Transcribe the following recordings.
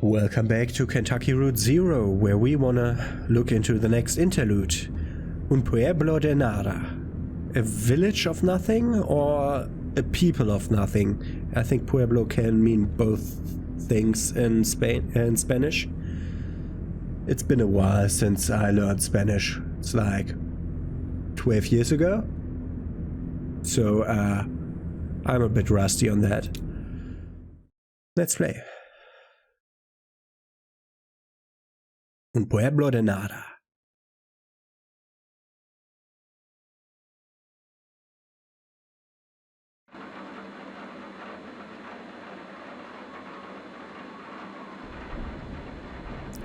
Welcome back to Kentucky Route Zero, where we wanna look into the next interlude. Un pueblo de nada. A village of nothing or a people of nothing? I think pueblo can mean both things in Spanish. It's been a while since I learned Spanish. It's like 12 years ago. So I'm a bit rusty on that. Let's play. Un pueblo de nada.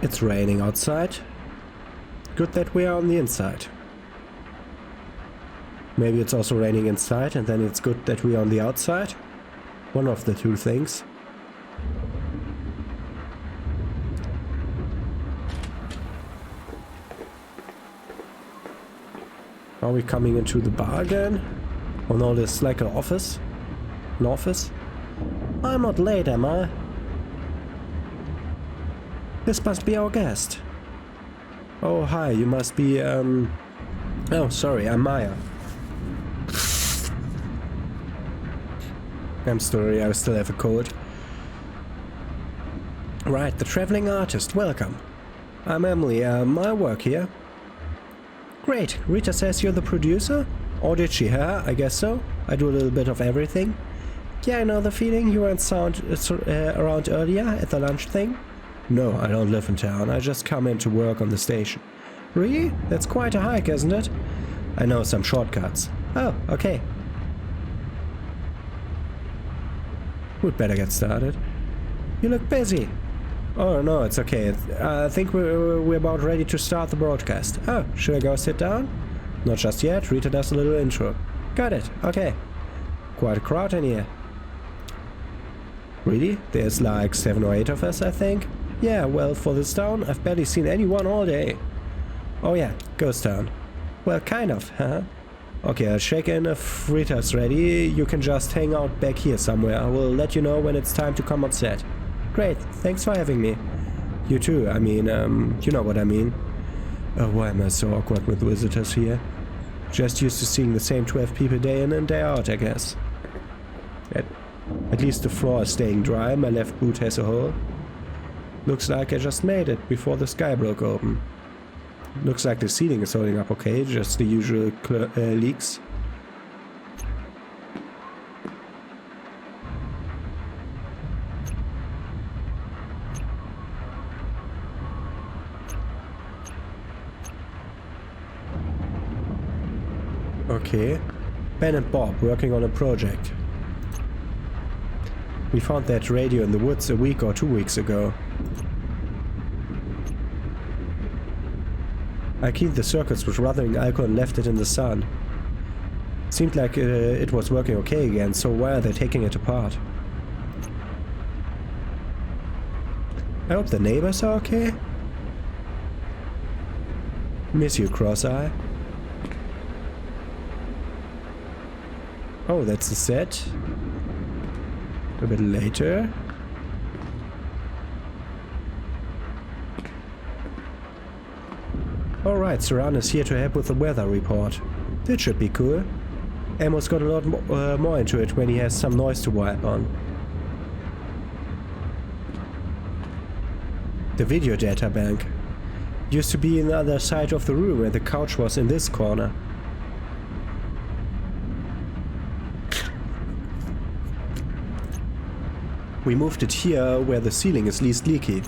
It's raining outside. Good that we are on the inside. Maybe it's also raining inside and then it's good that we are on the outside. One of the two things. Are we coming into the bar again? Oh no, this is like an office. An office? I'm not late, am I? This must be our guest. Oh, hi, you must be, Oh, sorry, I'm Maya. I'm sorry, I still have a cold. Right, the traveling artist, welcome. I'm Emily, my work here. Great, Rita says you're the producer? Or did she, huh? I guess so. I do a little bit of everything. Yeah, I know the feeling. You weren't around earlier at the lunch thing? No, I don't live in town. I just come in to work on the station. Really? That's quite a hike, isn't it? I know some shortcuts. Oh, okay. We'd better get started. You look busy. Oh, no, it's okay. I think we're about ready to start the broadcast. Oh, should I go sit down? Not just yet. Rita does a little intro. Got it. Okay. Quite a crowd in here. Really? There's like 7 or 8 of us, I think. Yeah, well, for this town, I've barely seen anyone all day. Oh yeah, ghost town. Well, kind of, huh? Okay, I'll check in if Rita's ready. You can just hang out back here somewhere. I will let you know when it's time to come on set. Great, thanks for having me. You too, I mean, you know what I mean. Oh, why am I so awkward with visitors here? Just used to seeing the same 12 people day in and day out, I guess. At least the floor is staying dry, my left boot has a hole. Looks like I just made it before the sky broke open. Looks like the ceiling is holding up okay, just the usual leaks. Okay. Ben and Bob working on a project. We found that radio in the woods a week or 2 weeks ago. I cleaned the circuits with rubbing alcohol and left it in the sun. Seemed like it was working okay again, so why are they taking it apart? I hope the neighbors are okay. Miss you, Cross-Eye. Oh, that's the set. A bit later. Alright, Saran is here to help with the weather report. That should be cool. Amos got a lot more into it when he has some noise to wipe on. The video data bank. Used to be in the other side of the room and the couch was in this corner. We moved it here where the ceiling is least leaky.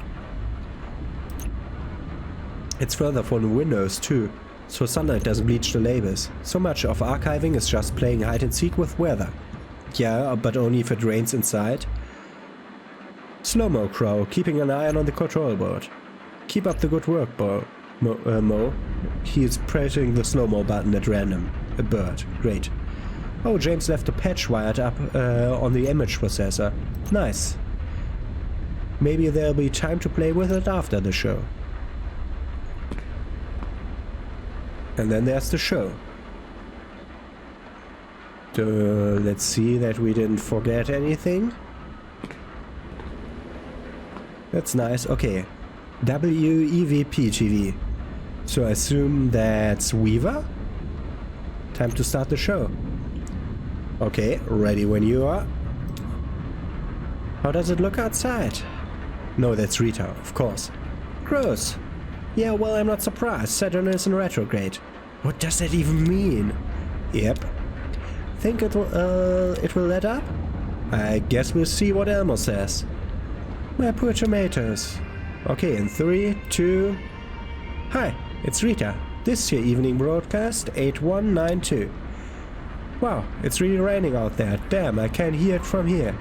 It's further from the windows too, so sunlight doesn't bleach the labels. So much of archiving is just playing hide and seek with weather. Yeah, but only if it rains inside. Slow-mo Crow, keeping an eye on the control board. Keep up the good work, Mo. He is pressing the slow-mo button at random. A bird. Great. Oh, James left a patch wired up on the image processor. Nice. Maybe there'll be time to play with it after the show. And then there's the show. Let's see that we didn't forget anything. That's nice. Okay. WEVP TV. So I assume that's Weaver? Time to start the show. Okay, ready when you are. How does it look outside? No, that's Rita, of course. Gross. Yeah, well, I'm not surprised. Saturn is in retrograde. What does that even mean? Yep. Think it will let up? I guess we'll see what Elmo says. My poor tomatoes. Okay, in 3, 2... Hi, it's Rita. This is your evening broadcast, 8192. Wow, it's really raining out there. Damn, I can hear it from here.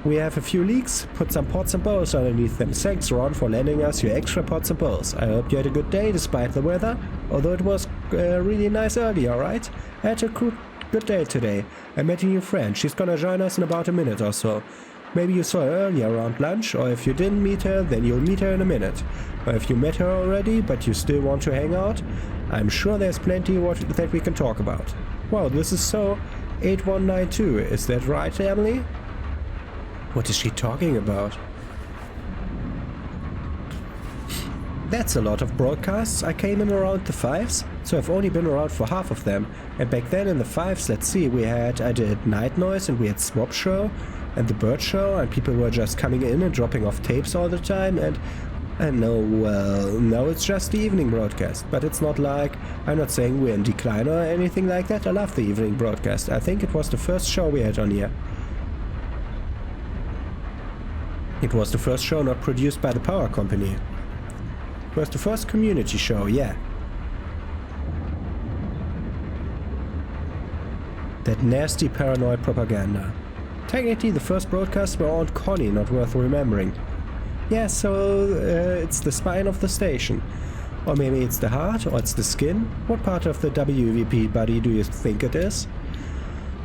We have a few leaks. Put some pots and bowls underneath them. Thanks, Ron, for lending us your extra pots and bowls. I hope you had a good day despite the weather. Although it was really nice earlier, right? I had a good day today. I met a new friend. She's gonna join us in about a minute or so. Maybe you saw her earlier around lunch, or if you didn't meet her, then you'll meet her in a minute. Or if you met her already, but you still want to hang out, I'm sure there's plenty that we can talk about. Wow, this is so 8192. Is that right, Emily? What is she talking about? That's a lot of broadcasts. I came in around the 5s, so I've only been around for half of them. And back then in the 5s, let's see, I did Night Noise and we had Swap Show and the Bird Show, and people were just coming in and dropping off tapes all the time, and now it's just the evening broadcast. But it's not like, I'm not saying we're in decline or anything like that. I love the evening broadcast. I think it was the first show we had on here. It was the first show not produced by the power company. It was the first community show, yeah. That nasty paranoid propaganda. Technically the first broadcasts were on Connie, not worth remembering. Yeah, so it's the spine of the station. Or maybe it's the heart, or it's the skin. What part of the WVP body do you think it is?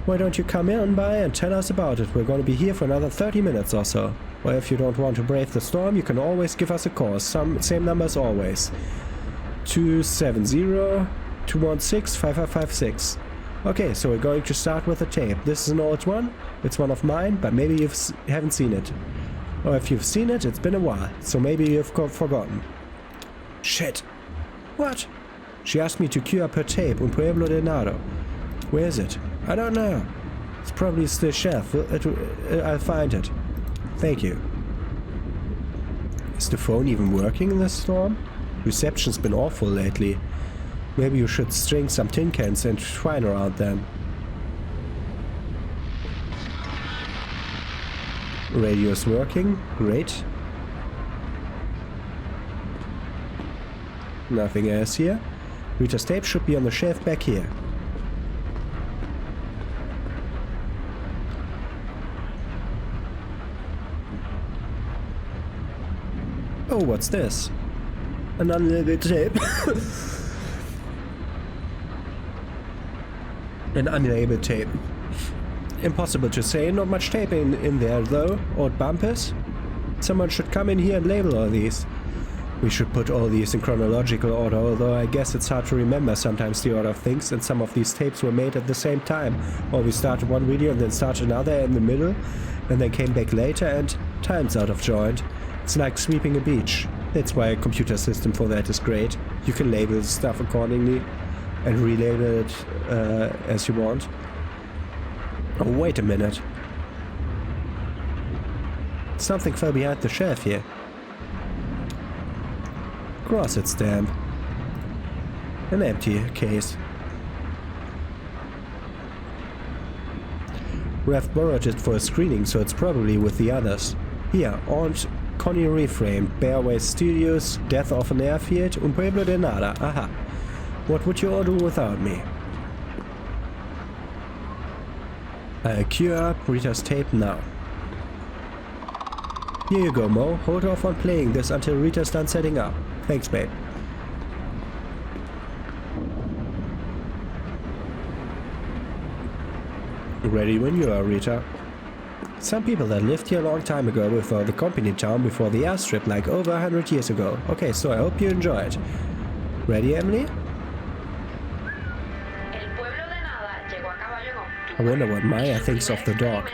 Why don't you come in by and tell us about it? We're going to be here for another 30 minutes or so. Or if you don't want to brave the storm, you can always give us a call. Same number as always. 270-216-5556. Okay, so we're going to start with a tape. This is an old one. It's one of mine, but maybe you haven't seen it. Or if you've seen it, it's been a while, so maybe you've forgotten. Shit. What? She asked me to queue up her tape on Pueblo de Nado. Where is it? I don't know. It's probably still shelf. I'll find it. Thank you. Is the phone even working in this storm? Reception's been awful lately. Maybe you should string some tin cans and twine around them. Radio's working. Great. Nothing else here. Rita's tape should be on the shelf back here. Oh, what's this? An unlabeled tape. An unlabeled tape. Impossible to say, not much tape in there though. Old bumpers. Someone should come in here and label all these. We should put all these in chronological order, although I guess it's hard to remember sometimes the order of things, and some of these tapes were made at the same time. Or we started one video and then started another in the middle, and then came back later, and time's out of joint. It's like sweeping a beach. That's why a computer system for that is great. You can label stuff accordingly and relabel it as you want. Oh, wait a minute. Something fell behind the shelf here. Grosset stamp. An empty case. Rev borrowed it for a screening, so it's probably with the others. Here, Aunt Connie reframe, Bearway Studios, Death of an Airfield, und Pueblo de Nada. Aha. What would you all do without me? I'll queue up Rita's tape now. Here you go, Mo. Hold off on playing this until Rita's done setting up. Thanks, babe. Ready when you are, Rita. Some people that lived here a long time ago before the company town, before the airstrip, like over 100 years ago. Okay, so I hope you enjoy it. Ready, Emily? I wonder what Maya thinks of the dog.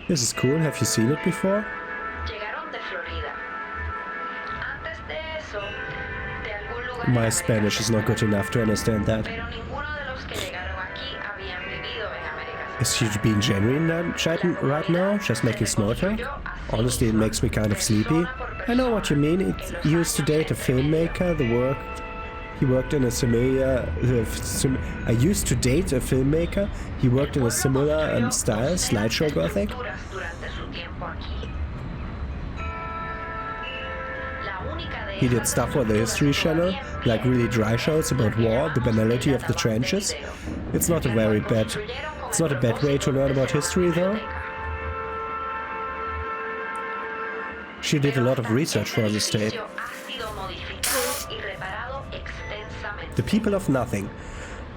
This is cool. Have you seen it before? My Spanish is not good enough to understand that. Is she being genuine right now? Just making small talk? Honestly, it makes me kind of sleepy. I know what you mean. It used to date a filmmaker. He worked in a similar... I used to date a filmmaker. He worked in a similar style, slideshow gothic. He did stuff for the History Channel, like really dry shows about war, the banality of the trenches. It's not a bad way to learn about history, though. She did a lot of research for this tape. The People of Nothing.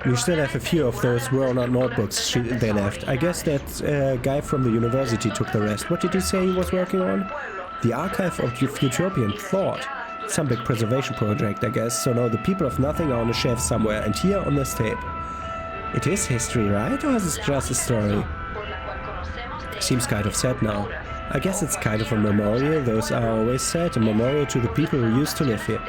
We still have a few of those worn-out notebooks they left. I guess that guy from the university took the rest. What did he say he was working on? The Archive of Utopian Thought. Some big preservation project, I guess. So now the People of Nothing are on a shelf somewhere, and here on this tape. It is history, right? Or is it just a story? Seems kind of sad now. I guess it's kind of a memorial. Those are always sad. A memorial to the people who used to live here.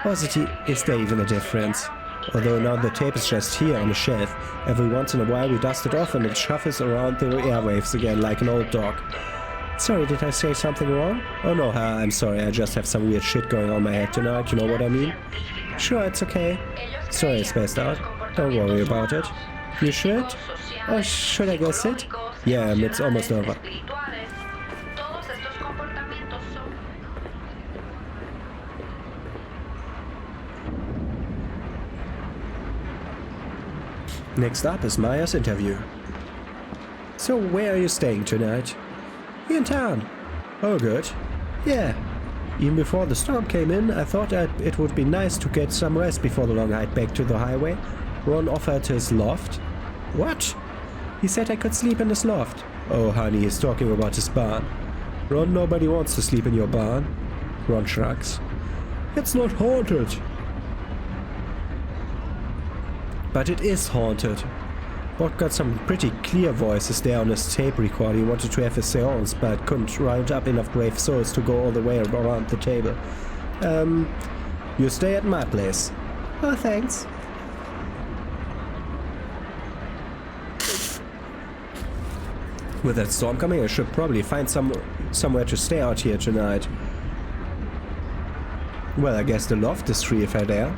Or is there even a difference? Although now the tape is just here on a shelf. Every once in a while we dust it off and it shuffles around the airwaves again like an old dog. Sorry, did I say something wrong? Oh no, I'm sorry, I just have some weird shit going on in my head tonight, you know what I mean? Sure, it's okay. Sorry I spaced out. Don't worry about it. You should? Oh, should I go sit? Yeah, it's almost over. Next up is Maya's interview. So where are you staying tonight? Here in town. Oh good. Yeah. Even before the storm came in, I thought it would be nice to get some rest before the long hike back to the highway. Ron offered his loft. What? He said I could sleep in his loft. Oh honey, he's talking about his barn. Ron, nobody wants to sleep in your barn. Ron shrugs. It's not haunted. But it is haunted. Bob got some pretty clear voices there on his tape recorder. He wanted to have a seance, but couldn't round up enough brave souls to go all the way around the table. You stay at my place. Oh, thanks. With that storm coming, I should probably find somewhere to stay out here tonight. Well, I guess the loft is free if I dare.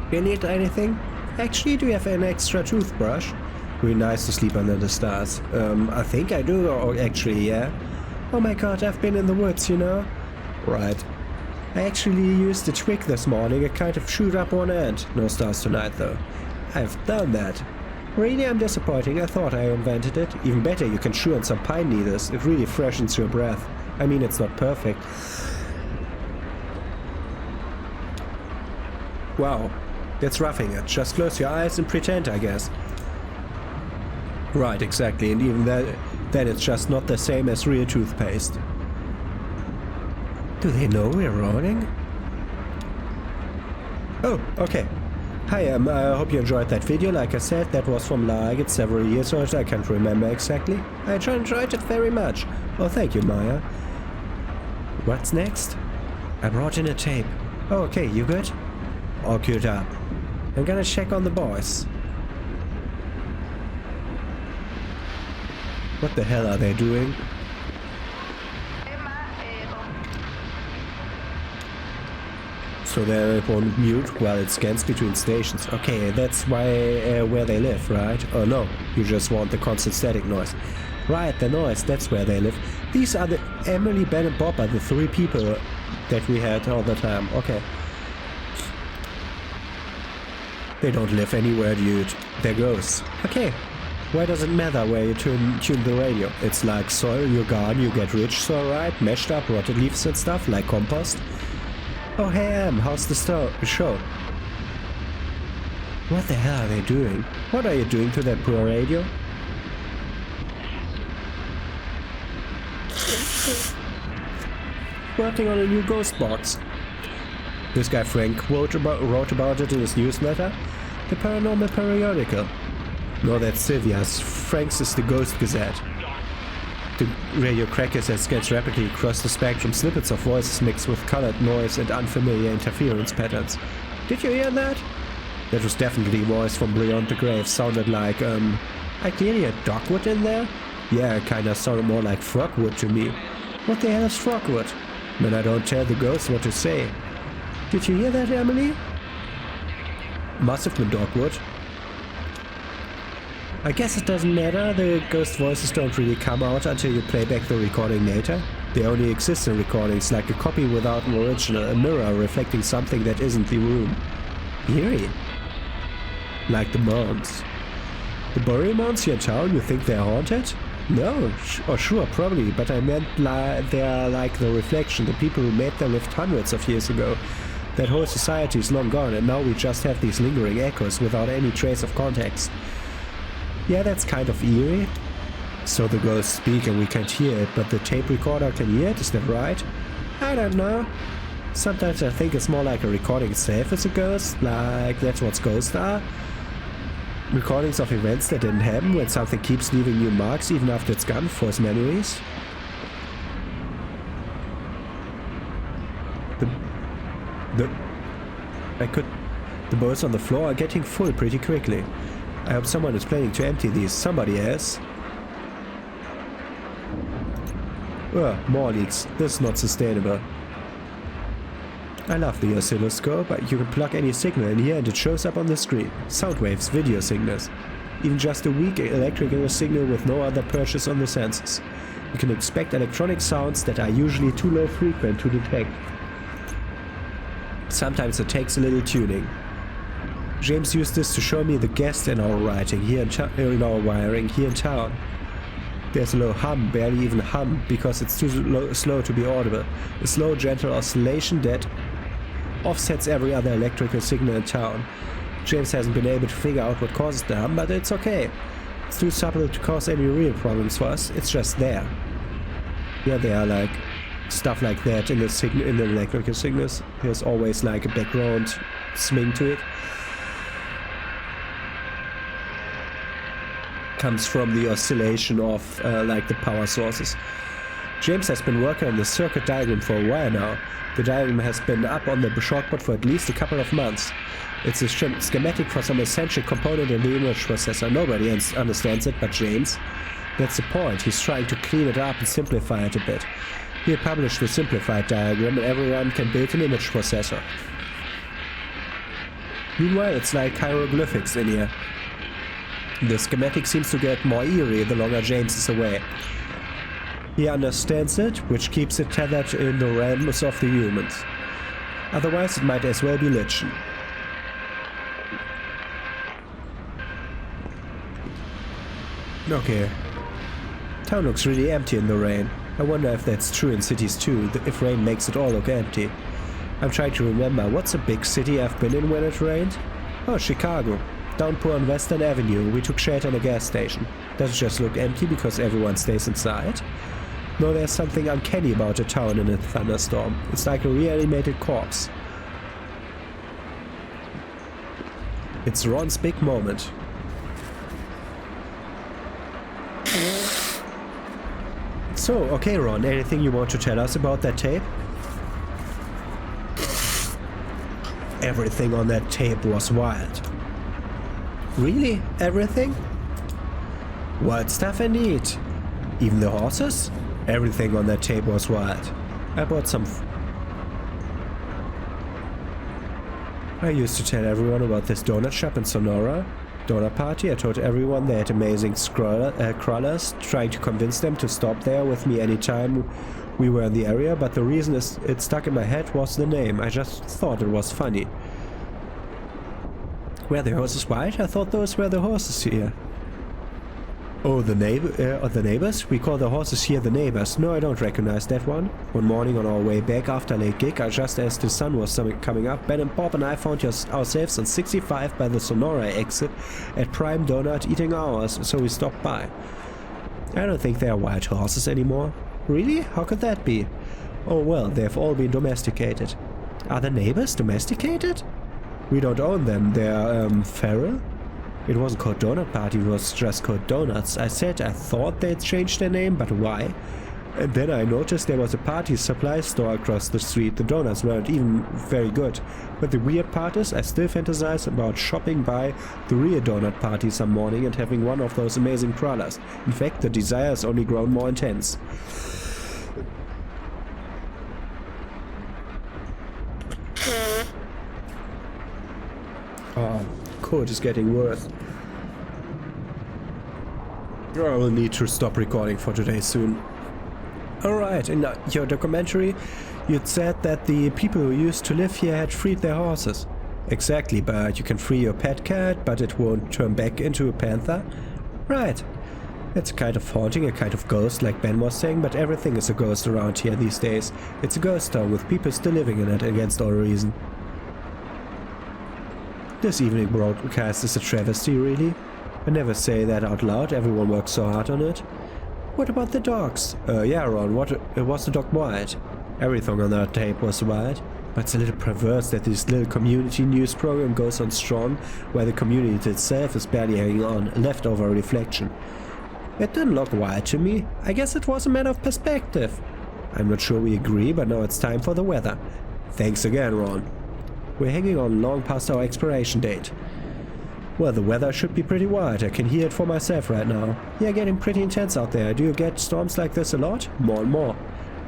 You need anything? Actually, do you have an extra toothbrush? Really nice to sleep under the stars. I think I do, or actually, yeah. Oh my god, I've been in the woods, you know? Right. I actually used a twig this morning, a kind of shoot up one end. No stars tonight, though. I've done that. Really, I'm disappointing. I thought I invented it. Even better, you can chew on some pine needles. It really freshens your breath. I mean, it's not perfect. Wow. That's roughing it. Just close your eyes and pretend, I guess. Right, exactly. And even then it's just not the same as real toothpaste. Do they know we're rolling? Oh, okay. Hi, I hope you enjoyed that video. Like I said, that was from like several years old. I can't remember exactly. I enjoyed it very much. Oh, thank you, Maya. What's next? I brought in a tape. Oh, okay, you good? All queued up. I'm gonna check on the boys. What the hell are they doing? So they're on mute while it scans between stations. Okay, that's why where they live, right? Oh no, you just want the constant static noise. Right, the noise, that's where they live. These are the Emily, Ben and Bob are the three people that we had all the time. Okay. They don't live anywhere, dude. They're ghosts. Okay. Why does it matter where you tune the radio? It's like soil, you're gone, you get rich, so right? Mashed up, rotted leaves and stuff, like compost. Oh hey Em, how's the show? What the hell are they doing? What are you doing to that poor radio? Working on a new ghost box. This guy Frank wrote about it in his newsletter. The Paranormal Periodical. No, that's Sylvia's. Frank's is the Ghost Gazette. The radio crackers that scans rapidly across the spectrum, snippets of voices mixed with colored noise and unfamiliar interference patterns. Did you hear that? That was definitely a voice from beyond the grave. Sounded like, I can hear dogwood in there? Yeah, it kinda sounded more like frogwood to me. What the hell is frogwood? Then I don't tell the ghost what to say. Did you hear that, Emily? Must have been dogwood. I guess it doesn't matter, the ghost voices don't really come out until you play back the recording later. They only exist in recordings, like a copy without an original, a mirror reflecting something that isn't the room. Eerie. Like the mounds. The burial mounds here in town, you think they're haunted? No, sure, probably, but I meant they're like the reflection, the people who made them lived hundreds of years ago. That whole society is long gone, and now we just have these lingering echoes without any trace of context. Yeah, that's kind of eerie. So the ghosts speak and we can't hear it, but the tape recorder can hear it, is that right? I don't know. Sometimes I think it's more like a recording itself as a ghost, like that's what ghosts are. Recordings of events that didn't happen, when something keeps leaving new marks even after it's gone, false memories. The bowls on the floor are getting full pretty quickly. I hope someone is planning to empty these. Somebody is. Ugh, more leaks. This is not sustainable. I love the oscilloscope. You can plug any signal in here and it shows up on the screen. Sound waves, video signals. Even just a weak electrical signal with no other purchase on the sensors. You can expect electronic sounds that are usually too low frequent to detect. Sometimes it takes a little tuning. James used this to show me the guest in our writing here in our wiring here in town. There's a low hum, barely even hum, because it's too slow to be audible. A slow, gentle oscillation that offsets every other electrical signal in town. James hasn't been able to figure out what causes the hum, but it's okay. It's too subtle to cause any real problems for us. It's just there. Yeah, there are like stuff like that in the electrical signals. There's always like a background swing to it. Comes from the oscillation of like the power sources. James has been working on the circuit diagram for a while now. The diagram has been up on the shortboard for at least a couple of months. It's a schematic for some essential component in the image processor. Nobody understands it but James. That's the point. He's trying to clean it up and simplify it a bit. He'll publish the simplified diagram and everyone can build an image processor. Meanwhile, it's like hieroglyphics in here. The schematic seems to get more eerie the longer James is away. He understands it, which keeps it tethered in the realms of the humans. Otherwise it might as well be Lichen. Okay. Town looks really empty in the rain. I wonder if that's true in cities too, if rain makes it all look empty. I'm trying to remember, what's a big city I've been in when it rained? Oh, Chicago. Downpour on Western Avenue, we took shelter in a gas station. Does it just look empty because everyone stays inside? No, there's something uncanny about a town in a thunderstorm. It's like a reanimated corpse. It's Ron's big moment. So, okay Ron, anything you want to tell us about that tape? Everything on that tape was wild. Really? Everything? Wild stuff indeed. Even the horses? Everything on that tape was wild. I bought some... I used to tell everyone about this donut shop in Sonora. Donut party. I told everyone they had amazing crawlers, trying to convince them to stop there with me anytime we were in the area, but the reason it stuck in my head was the name. I just thought it was funny. Were the horses white? I thought those were the horses here. Oh, the neighbors? We call the horses here the neighbors. No, I don't recognize that one. One morning on our way back after a late gig, just as the sun was coming up, Ben and Bob and I found ourselves on 65 by the Sonora exit at Prime Donut eating ours, so we stopped by. I don't think they are wild horses anymore. Really? How could that be? Oh well, they've all been domesticated. Are the neighbors domesticated? We don't own them. They're, feral? It wasn't called Donut Party, it was just called Donuts. I said I thought they'd changed their name, but why? And then I noticed there was a party supply store across the street. The donuts weren't even very good. But the weird part is, I still fantasize about shopping by the real donut party some morning and having one of those amazing crawlers. In fact, the desire has only grown more intense. Oh, cold is getting worse. I will need to stop recording for today soon. Alright, in your documentary, you'd said that the people who used to live here had freed their horses. Exactly, but you can free your pet cat, but it won't turn back into a panther? Right. It's a kind of haunting, a kind of ghost, like Ben was saying, but everything is a ghost around here these days. It's a ghost town with people still living in it against all reason. This evening broadcast is a travesty, really. I never say that out loud, everyone works so hard on it. What about the dogs? Yeah, Ron, was the dog white? Everything on that tape was white. But it's a little perverse that this little community news program goes on strong, while the community itself is barely hanging on, a leftover reflection. It didn't look white to me. I guess it was a matter of perspective. I'm not sure we agree, but now it's time for the weather. Thanks again, Ron. We're hanging on long past our expiration date. Well, the weather should be pretty wild. I can hear it for myself right now. Yeah, getting pretty intense out there. Do you get storms like this a lot? More and more.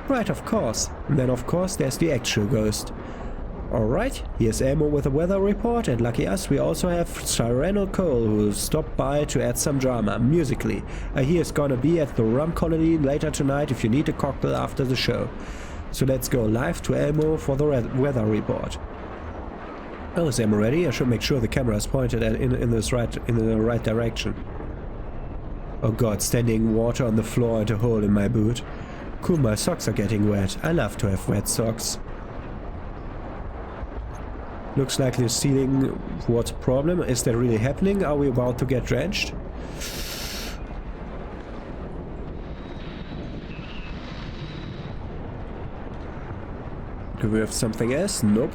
Right, of course. And then of course there's the actual ghost. Alright, here's Elmo with a weather report, and lucky us, we also have Cyrano Cole, who stopped by to add some drama, musically. I hear he's gonna be at the Rum Colony later tonight if you need a cocktail after the show. So let's go live to Elmo for the weather report. Oh, is Elmo ready? I should make sure the camera is pointed in the right direction. Oh god, standing water on the floor and a hole in my boot. Cool, my socks are getting wet. I love to have wet socks. Looks like the ceiling water problem. Is that really happening? Are we about to get drenched? Do we have something else? Nope.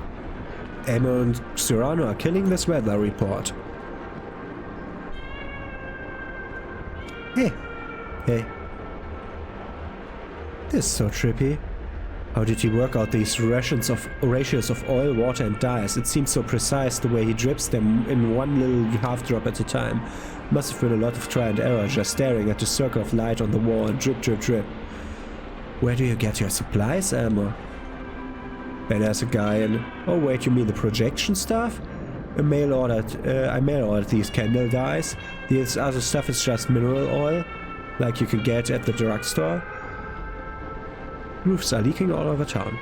Elmo and Cyrano are killing this weather report. Hey. Hey. This is so trippy. How did he work out these ratios of oil, water and dyes? It seems so precise the way he drips them in one little half drop at a time. Must have been a lot of try and error just staring at the circle of light on the wall and drip drip drip. Where do you get your supplies, Elmo? And there's a guy in... Oh wait, you mean the projection stuff? I mail ordered these candle dyes. This other stuff is just mineral oil, like you can get at the drugstore. Roofs are leaking all over town.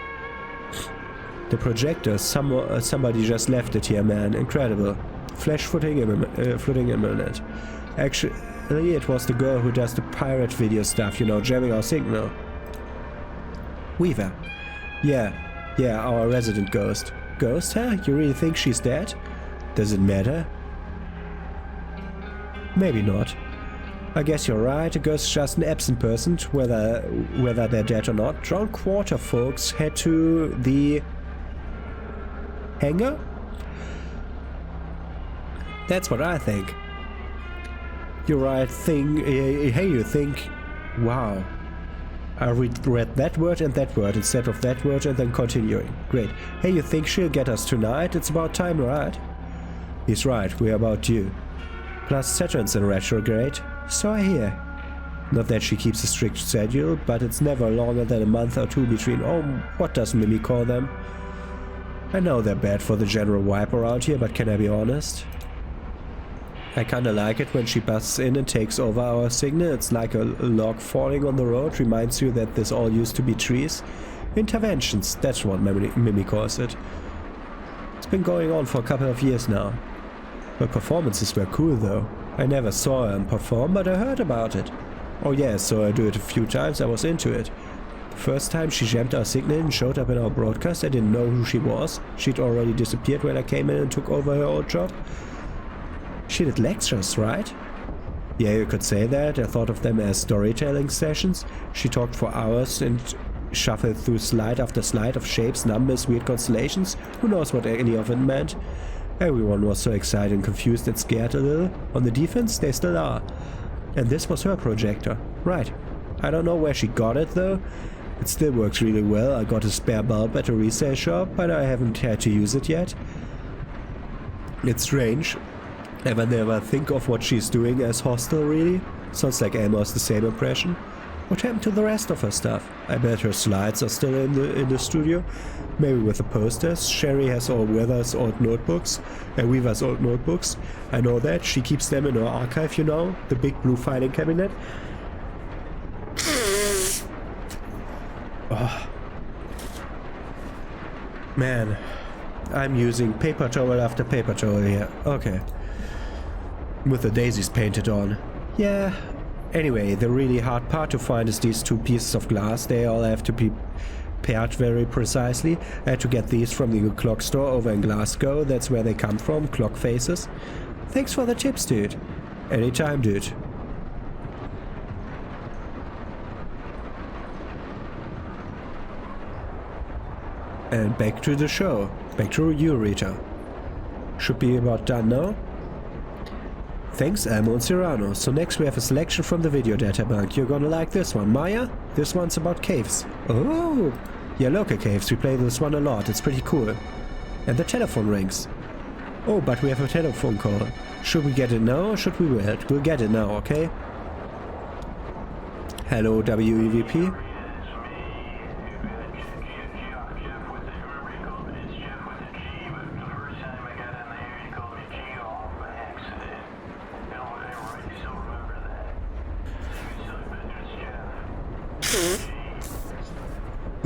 The projector, somebody just left it here, man. Incredible. Flash footing imminent. Actually, it was the girl who does the pirate video stuff, you know, jamming our signal. Weaver. Yeah, our resident ghost. Ghost, huh? You really think she's dead? Does it matter? Maybe not. I guess you're right, a ghost is just an absent person, whether they're dead or not. Drowned quarter folks head to the... hangar? That's what I think. You're right, hey, you think... Wow. I read that word and that word instead of that word and then continuing. Great. Hey, you think she'll get us tonight? It's about time, right? He's right, we're about due. Plus Saturn's in retrograde. So I hear. Not that she keeps a strict schedule, but it's never longer than a month or two between, oh, what does Mimi call them? I know they're bad for the general vibe around here, but can I be honest? I kinda like it when she busts in and takes over our signal. It's like a log falling on the road, reminds you that this all used to be trees. Interventions, that's what Mimi calls it. It's been going on for a couple of years now. Her performances were cool though. I never saw her perform, but I heard about it. Oh yeah, so I do it a few times, I was into it. The first time she jammed our signal and showed up in our broadcast, I didn't know who she was. She'd already disappeared when I came in and took over her old job. She did lectures, right? Yeah, you could say that. I thought of them as storytelling sessions. She talked for hours and shuffled through slide after slide of shapes, numbers, weird constellations. Who knows what any of it meant? Everyone was so excited and confused and scared a little. On the defense, they still are. And this was her projector. Right. I don't know where she got it though. It still works really well. I got a spare bulb at a resale shop, but I haven't had to use it yet. It's strange. I never think of what she's doing as hostile, really. Sounds like almost the same impression. What happened to the rest of her stuff? I bet her slides are still in the studio. Maybe with the posters. Sherry has all Weaver's old notebooks. Weaver's old notebooks. I know that. She keeps them in her archive, you know. The big blue filing cabinet. Oh. Man. I'm using paper towel after paper towel here. Okay. With the daisies painted on. Yeah. Anyway, the really hard part to find is these two pieces of glass. They all have to be paired very precisely. I had to get these from the clock store over in Glasgow. That's where they come from, clock faces. Thanks for the tips, dude. Anytime, dude. And back to the show. Back to you, Rita. Should be about done now. Thanks, Elmo and Cyrano. So next we have a selection from the video databank. You're gonna like this one. Maya? This one's about caves. Oh! Yeah, local caves. We play this one a lot. It's pretty cool. And the telephone rings. Oh, but we have a telephone call. Should we get it now or should we wait? We'll get it now, okay? Hello, WEVP.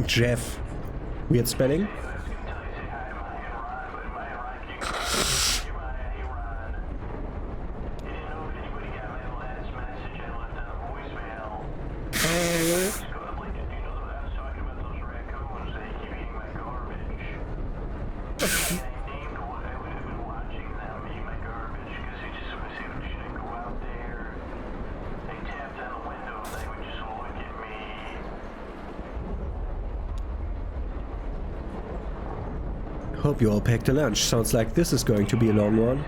Jeff. Weird spelling. Hope you all packed a lunch. Sounds like this is going to be a long one.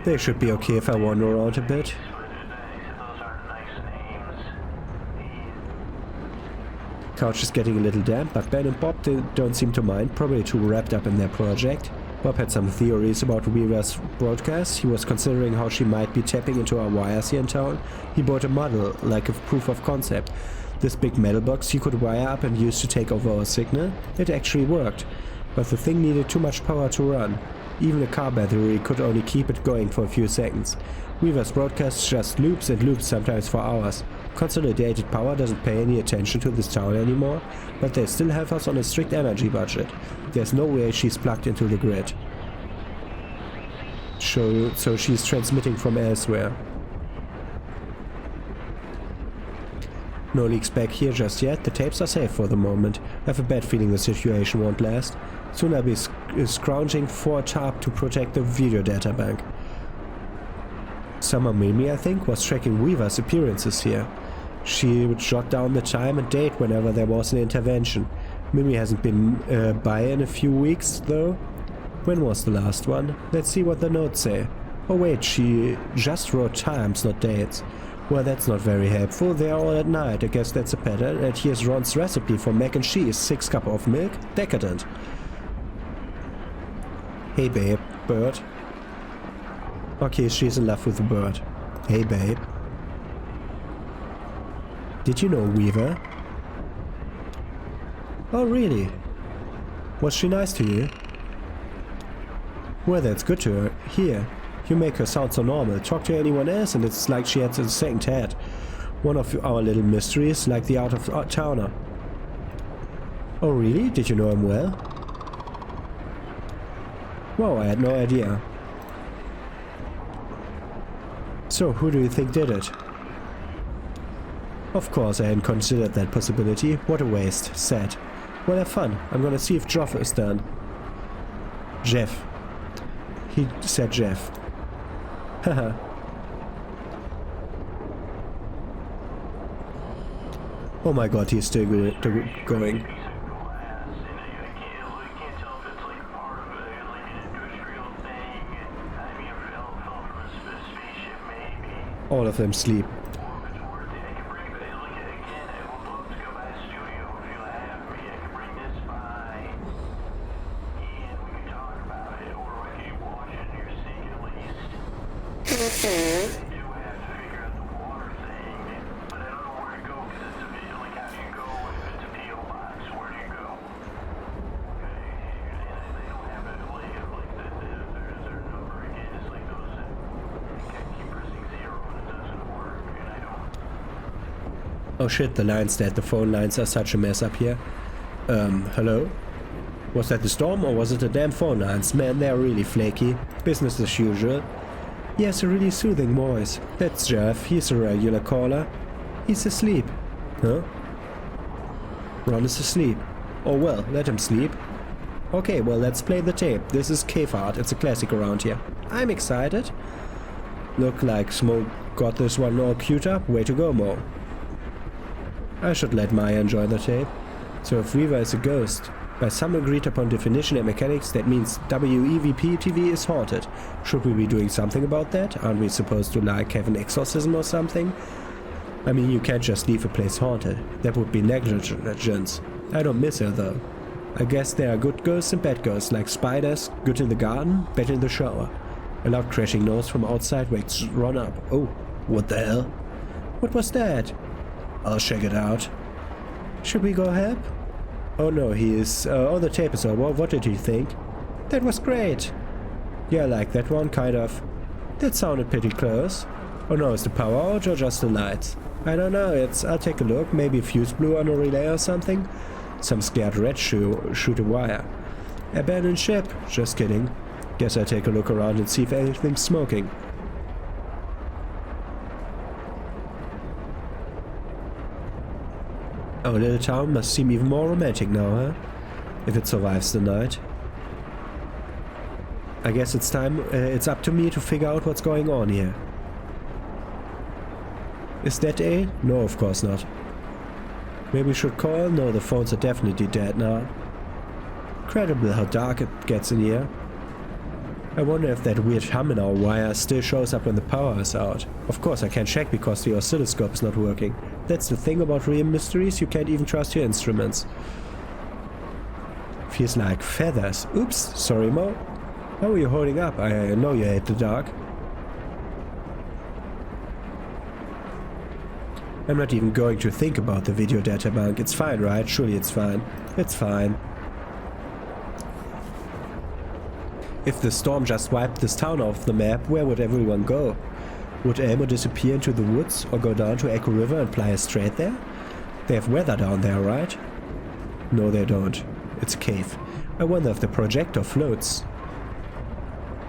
They should be okay if I wander around a bit. Couch is getting a little damp, but Ben and Bob don't seem to mind, probably too wrapped up in their project. Bob had some theories about Weaver's broadcast. He was considering how she might be tapping into our wires here in town. He bought a model, like a proof of concept. This big metal box he could wire up and use to take over our signal. It actually worked, but the thing needed too much power to run. Even a car battery could only keep it going for a few seconds. Weaver's broadcast just loops and loops, sometimes for hours. Consolidated Power doesn't pay any attention to this town anymore, but they still have us on a strict energy budget. There's no way she's plugged into the grid. So she's transmitting from elsewhere. No leaks back here just yet. The tapes are safe for the moment. I have a bad feeling the situation won't last. Soon I'll be scrounging for a tarp to protect the video data bank. Summer Mimi, I think, was tracking Weaver's appearances here. She would jot down the time and date whenever there was an intervention. Mimi hasn't been by in a few weeks, though. When was the last one? Let's see what the notes say. Oh wait, she just wrote times, not dates. Well, that's not very helpful. They're all at night. I guess that's a pattern. And here's Ron's recipe for mac and cheese. 6 cups of milk. Decadent. Hey babe, bird. Okay, she's in love with the bird. Hey babe. Did you know Weaver? Oh really? Was she nice to you? Well, that's good to her. Here, you make her sound so normal. Talk to anyone else and it's like she has a second head. One of our little mysteries, like the out-of-towner. Oh really? Did you know him well? Wow, I had no idea. So, who do you think did it? Of course, I hadn't considered that possibility. What a waste. Sad. Well, have fun. I'm gonna see if Geoff is done. Jeff. He said Jeff. Haha. Oh my god, he's still going. All of them sleep. Oh shit, the line's dead. The phone lines are such a mess up here. Hello? Was that the storm or was it the damn phone lines? Man, they're really flaky. Business as usual. He has a really soothing voice. That's Jeff. He's a regular caller. He's asleep. Huh? Ron is asleep. Oh well, let him sleep. Okay, well let's play the tape. This is cave art. It's a classic around here. I'm excited. Look like Smoke got this one all queued up. Way to go, Mo. I should let Maya enjoy the tape. So if Weaver is a ghost, by some agreed upon definition and mechanics, that means WEVP TV is haunted. Should we be doing something about that? Aren't we supposed to like have an exorcism or something? I mean, you can't just leave a place haunted. That would be negligence. I don't miss her though. I guess there are good ghosts and bad ghosts, like spiders, good in the garden, bad in the shower. A loud crashing noise from outside wakes Ron up. Oh, what the hell? What was that? I'll check it out. Should we go help? Oh no, he is... oh, the tape is over. What did he think? That was great. Yeah, I like that one, kind of. That sounded pretty close. Oh no, is the power out or just the lights? I don't know, I'll take a look. Maybe a fuse blew on a relay or something? Some scared rat shoot a wire. Abandoned ship. Just kidding. Guess I'll take a look around and see if anything's smoking. Our little town must seem even more romantic now, huh? If it survives the night. I guess it's time, it's up to me to figure out what's going on here. Is that A? No, of course not. Maybe we should call? No, the phones are definitely dead now. Incredible how dark it gets in here. I wonder if that weird hum in our wire still shows up when the power is out. Of course I can't check because the oscilloscope is not working. That's the thing about real mysteries, you can't even trust your instruments. Feels like feathers. Oops, sorry Mo. How are you holding up? I know you hate the dark. I'm not even going to think about the video data bank. It's fine, right? Surely it's fine. It's fine. If the storm just wiped this town off the map, where would everyone go? Would Elmo disappear into the woods or go down to Echo River and ply a strait there? They have weather down there, right? No, they don't. It's a cave. I wonder if the projector floats.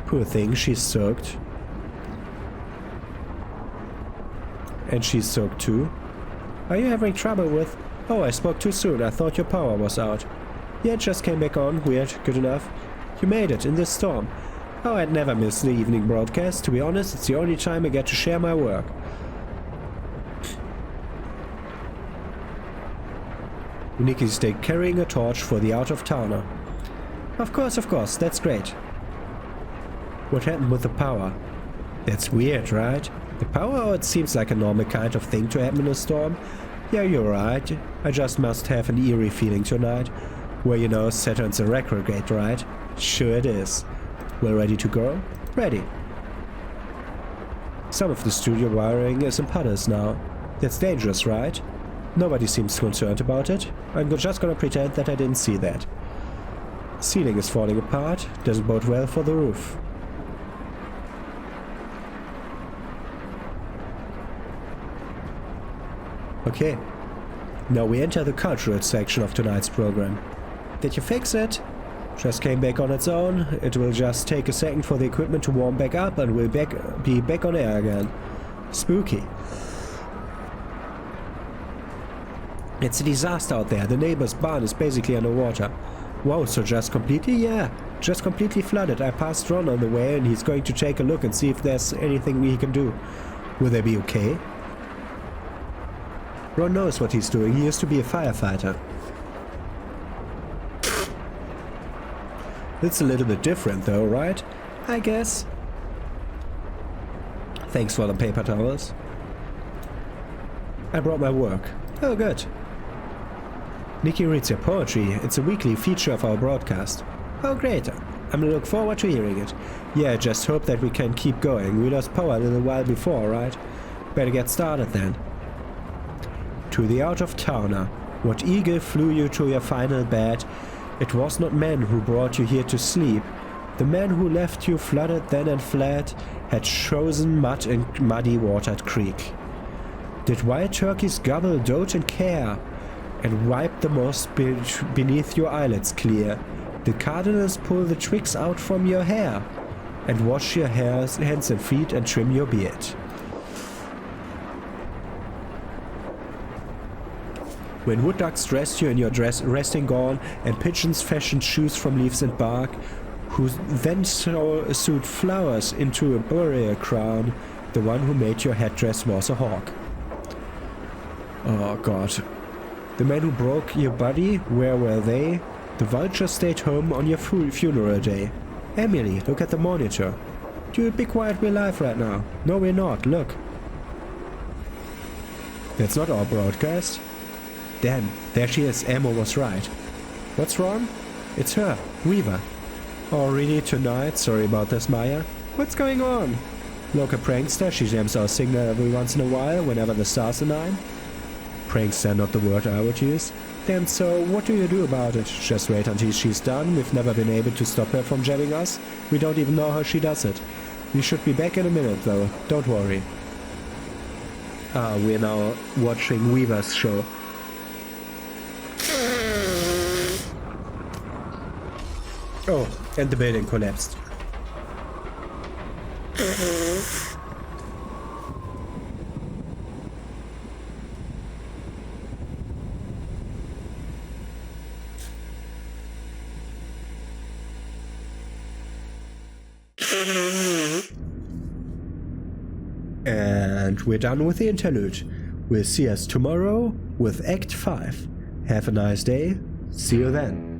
Poor thing, she's soaked. And she's soaked too. Are you having trouble with... Oh, I spoke too soon. I thought your power was out. Yeah, it just came back on. Weird. Good enough. You made it in this storm. Oh, I'd never miss the evening broadcast. To be honest, it's the only time I get to share my work. Unique is carrying a torch for the out-of-towner. Of course, that's great. What happened with the power? That's weird, right? The power, or it seems like a normal kind of thing to happen in a storm? Yeah, you're right. I just must have an eerie feeling tonight. Well, you know, Saturn's a retrograde, right? Sure it is. Well, ready to go? Ready. Some of the studio wiring is in puddles now. That's dangerous, right? Nobody seems concerned about it. I'm just gonna pretend that I didn't see that. Ceiling is falling apart. Doesn't bode well for the roof. Okay. Now we enter the cultural section of tonight's program. Did you fix it? Just came back on its own. It will just take a second for the equipment to warm back up and we'll be back on air again. Spooky. It's a disaster out there. The neighbor's barn is basically underwater. Wow, so just completely? Yeah, just completely flooded. I passed Ron on the way and he's going to take a look and see if there's anything he can do. Will they be okay? Ron knows what he's doing, he used to be a firefighter. It's a little bit different though, right? I guess. Thanks for the paper towels. I brought my work. Oh, good. Nikki reads your poetry. It's a weekly feature of our broadcast. Oh, great. I'm gonna look forward to hearing it. Yeah, just hope that we can keep going. We lost power a little while before, right? Better get started then. To the out-of-towner. What eagle flew you to your final bed? It was not men who brought you here to sleep. The man who left you flooded then and fled had chosen mud and muddy watered creek. Did wild turkeys gobble, dote and care, and wipe the moss beneath your eyelids clear? Did cardinals pull the twigs out from your hair, and wash your hands and feet and trim your beard? When wood ducks dressed you in your resting gown, and pigeons fashioned shoes from leaves and bark, who then sewed flowers into a burial crown, the one who made your headdress was a hawk. Oh god. The men who broke your body, where were they? The vultures stayed home on your funeral day. Emily, look at the monitor. Dude, be quiet, we're live right now. No, we're not, look. That's not our broadcast. Damn, there she is, Emma was right. What's wrong? It's her, Weaver. Oh really, tonight? Sorry about this, Maya. What's going on? Local prankster, she jams our signal every once in a while, whenever the stars align. Prankster, not the word I would use. Damn, so what do you do about it? Just wait until she's done. We've never been able to stop her from jamming us. We don't even know how she does it. We should be back in a minute though, don't worry. We're now watching Weaver's show. Oh, and the building collapsed. And we're done with the interlude. We'll see us tomorrow with Act 5. Have a nice day. See you then.